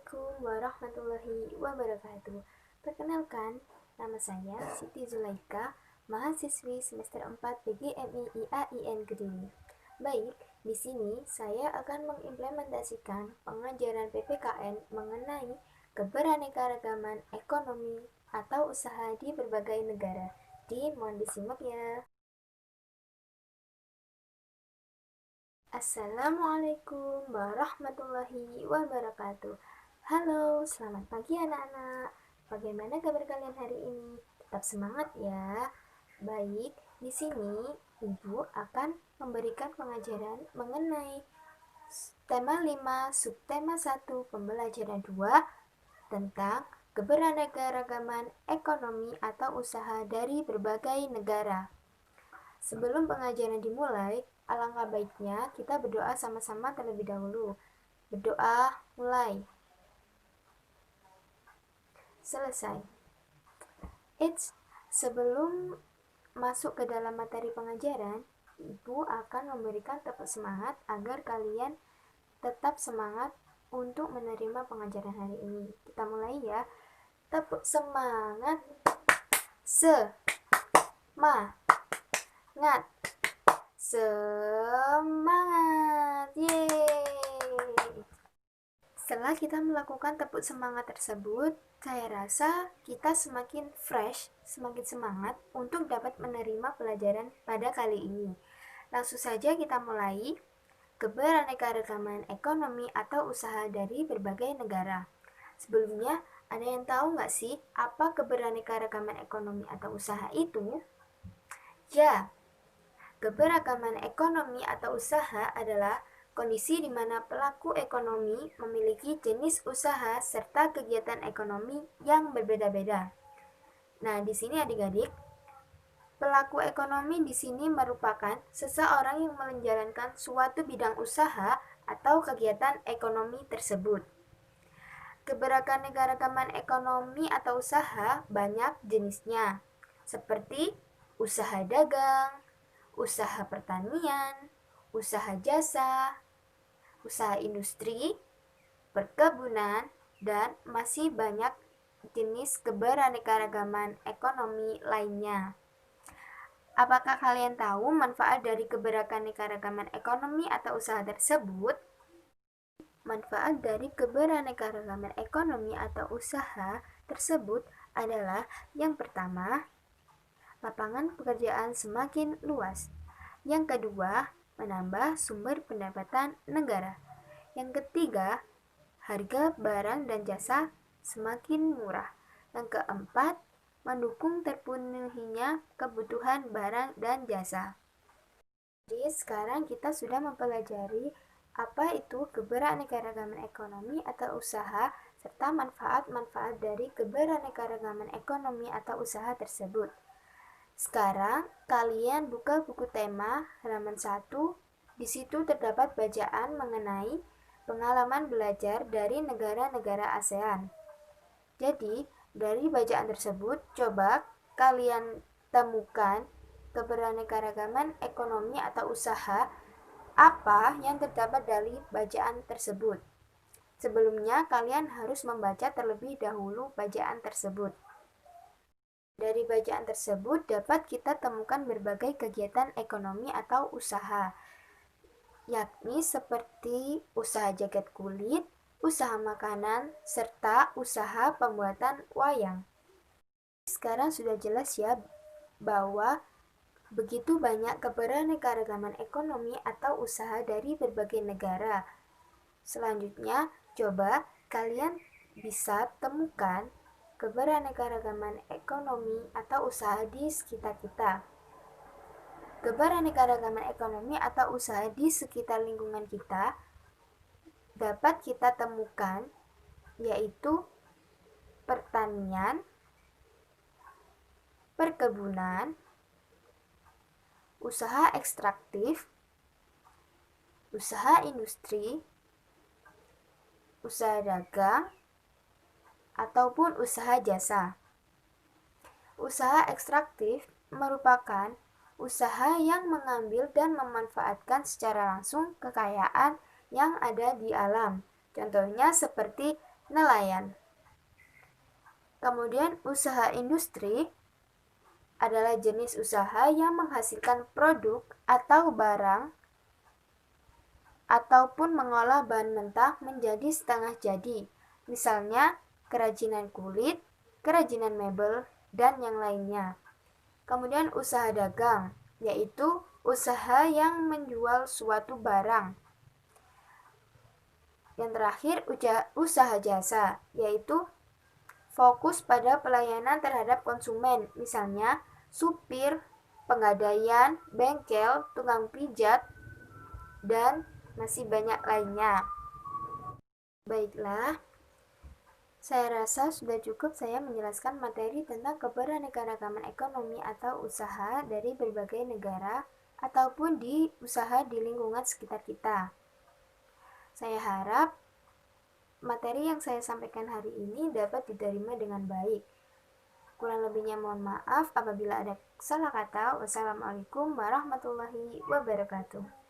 Assalamualaikum warahmatullahi wabarakatuh. Perkenalkan, nama saya Siti Zulaika, mahasiswi semester 4 PGMI IAIN Kediri. Baik, di sini saya akan mengimplementasikan pengajaran PPKN mengenai keberaneka-ragaman ekonomi atau usaha di berbagai negara. Mohon disimak ya. Assalamualaikum warahmatullahi wabarakatuh. Halo, selamat pagi anak-anak. Bagaimana kabar kalian hari ini? Tetap semangat ya. Baik, di sini Ibu akan memberikan pengajaran mengenai tema 5, subtema 1, pembelajaran 2 tentang keberaneka-ragaman ekonomi atau usaha dari berbagai negara. Sebelum pengajaran dimulai, alangkah baiknya kita berdoa sama-sama terlebih dahulu. Berdoa mulai. Selesai. Sebelum masuk ke dalam materi pengajaran, Ibu akan memberikan tepuk semangat agar kalian tetap semangat untuk menerima pengajaran hari ini. Kita mulai ya. Tepuk semangat. Semangat. Semangat. Yeay. Setelah kita melakukan tepuk semangat tersebut, saya rasa kita semakin fresh, semakin semangat untuk dapat menerima pelajaran pada kali ini. Langsung saja kita mulai. Keberaneka-ragaman ekonomi atau usaha dari berbagai negara. Sebelumnya, ada yang tahu nggak sih apa keberaneka-ragaman ekonomi atau usaha itu? Ya, keberagaman ekonomi atau usaha adalah kondisi di mana pelaku ekonomi memiliki jenis usaha serta kegiatan ekonomi yang berbeda-beda. Nah, di sini adik-adik, pelaku ekonomi di sini merupakan seseorang yang menjalankan suatu bidang usaha atau kegiatan ekonomi tersebut. Keberagaman ekonomi atau usaha banyak jenisnya, seperti usaha dagang, usaha pertanian, usaha jasa, usaha industri, perkebunan, dan masih banyak jenis keberaneka-ragaman ekonomi lainnya. Apakah kalian tahu manfaat dari keberaneka-ragaman ekonomi atau usaha tersebut? Manfaat dari keberaneka-ragaman ekonomi atau usaha tersebut adalah yang pertama, lapangan pekerjaan semakin luas. Yang kedua, menambah sumber pendapatan negara. Yang ketiga, harga barang dan jasa semakin murah. Yang keempat, mendukung terpenuhinya kebutuhan barang dan jasa. Jadi sekarang kita sudah mempelajari apa itu keberaneka-ragaman ekonomi atau usaha serta manfaat-manfaat dari keberaneka-ragaman ekonomi atau usaha tersebut. Sekarang kalian buka buku tema halaman 1. Di situ terdapat bacaan mengenai pengalaman belajar dari negara-negara ASEAN. Jadi, dari bacaan tersebut coba kalian temukan keberaneka-ragaman ekonomi atau usaha apa yang terdapat dari bacaan tersebut. Sebelumnya kalian harus membaca terlebih dahulu bacaan tersebut. Dari bacaan tersebut dapat kita temukan berbagai kegiatan ekonomi atau usaha, yakni seperti usaha jaket kulit, usaha makanan, serta usaha pembuatan wayang. Sekarang sudah jelas ya bahwa begitu banyak keberaneka-ragaman ekonomi atau usaha dari berbagai negara. Selanjutnya, coba kalian bisa temukan keberaneka-ragaman ekonomi atau usaha di sekitar kita. Keberaneka-ragaman ekonomi atau usaha di sekitar lingkungan kita dapat kita temukan yaitu pertanian, perkebunan, usaha ekstraktif, usaha industri, usaha dagang, ataupun usaha jasa. Usaha ekstraktif merupakan usaha yang mengambil dan memanfaatkan secara langsung kekayaan yang ada di alam. Contohnya seperti nelayan. Kemudian usaha industri adalah jenis usaha yang menghasilkan produk atau barang ataupun mengolah bahan mentah menjadi setengah jadi. Misalnya kerajinan kulit, kerajinan mebel, dan yang lainnya. Kemudian usaha dagang, yaitu usaha yang menjual suatu barang. Yang terakhir, usaha jasa, yaitu fokus pada pelayanan terhadap konsumen, misalnya supir, penggadaian, bengkel, tukang pijat, dan masih banyak lainnya. Baiklah, saya rasa sudah cukup saya menjelaskan materi tentang keberaneka-ragaman ekonomi atau usaha dari berbagai negara ataupun di usaha di lingkungan sekitar kita. Saya harap materi yang saya sampaikan hari ini dapat diterima dengan baik. Kurang lebihnya mohon maaf apabila ada salah kata. Wassalamualaikum warahmatullahi wabarakatuh.